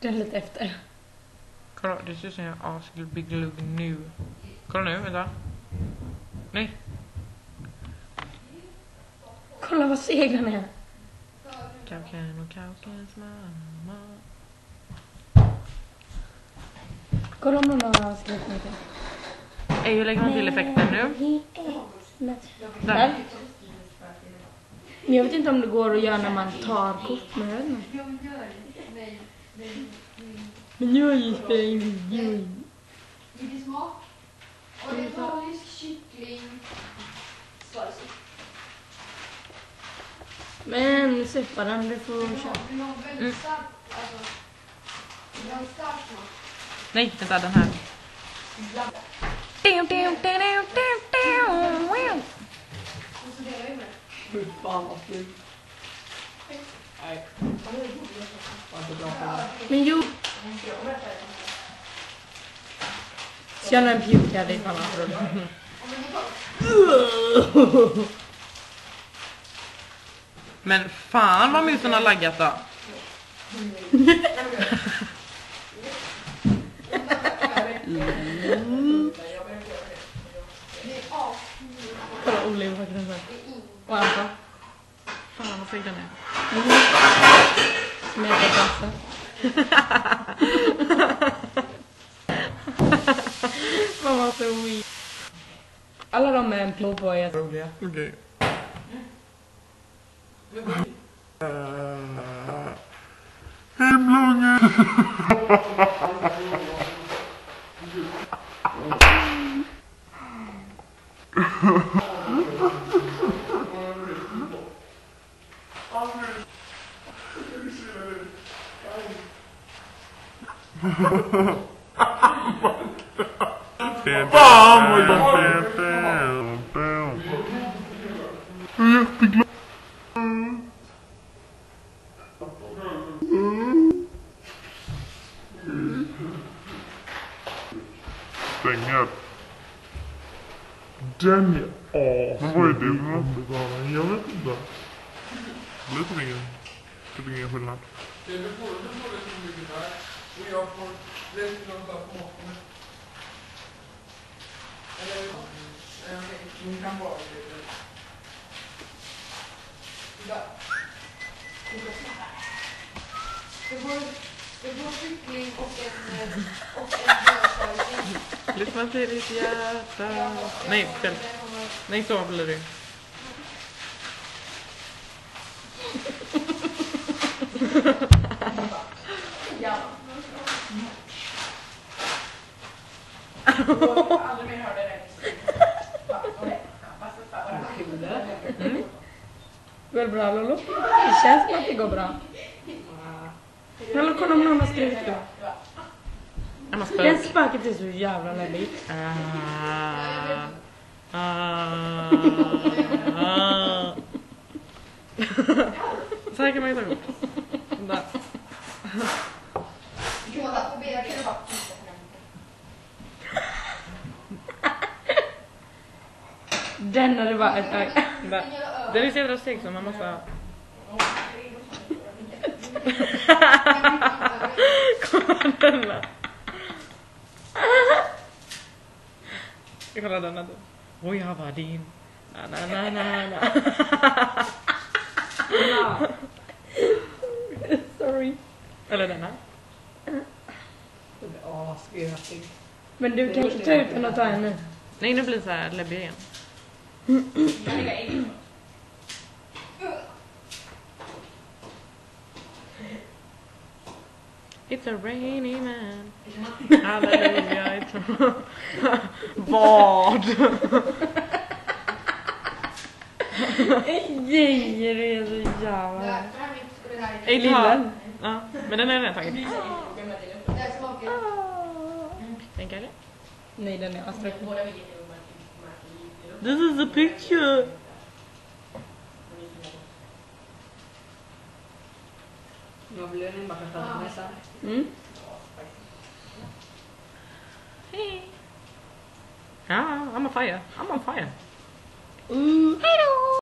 Den lite efter. Kolla, det ser ut som jag asglugg nu. Kolla nu, vänta. Nej. Kolla vad seg den är. Kauken och Kaukens mamma. Kolla om någon har skrivit någonting. Hur lägger man till effekten nu? Där. Men jag vet inte om det går att göra när man tar kort med den. Men jag gissar inte. Lite smak. Orientalisk kyckling. Svarsigt. Men släppa den, det får du köra. Det var väldigt stark. Alltså. Det var en stark smak. Nej, vänta, den här. Och så delar jag med. Fy fan vad fint. Nej. Men jo. Känner en puke här ifall han tror det. Men fan vad musen har laggat då. Kolla Oliver faktiskt den. Och Anton. Fan vad seg den är. Smeka passa. Fan vad så weird. Alla de med en plov på är roliga. Okej. Hemlånga. Fan vad jag jätteglad. Stänger. Den är vad är det för något? Jag vet inte. Det blir typ ingen skillnad. Du får det som ligger där. Och jag får resten av på maten. Eller ni kan bara det. Det går kyckling och en brödfärgning. Lyssna till ditt hjärta. Nej, fel. Nej, så blir det. Ja. Jag har aldrig mer hört det rätt. Väl bra Lolo? Det känns som att det går bra. Lolo, kolla om någon har skrivit det. Den spöket är så jävla läbbigt. Så här kan man ju ta kort. Där. Den hade varit... Där. Den är så jävla steg som man måste... Kolla denna. Kolla denna då. Och jag var din. Na na na na. Sorry. Eller denna. Det är asgötigt. Men du kan inte ta ut den och ta en nu. Nej, nu blir det så här läbbig igen. It's a rainy man. Halleluja. Vad? Ger det är så jävla... Ej, lillen. Ja, men den är redan tagit. Tänker det? Nej, den är astrak. This is a picture. Jag vill en bara ta med sig. Mm. Hey. Ah, I'm on fire. I'm on fire. Hej då!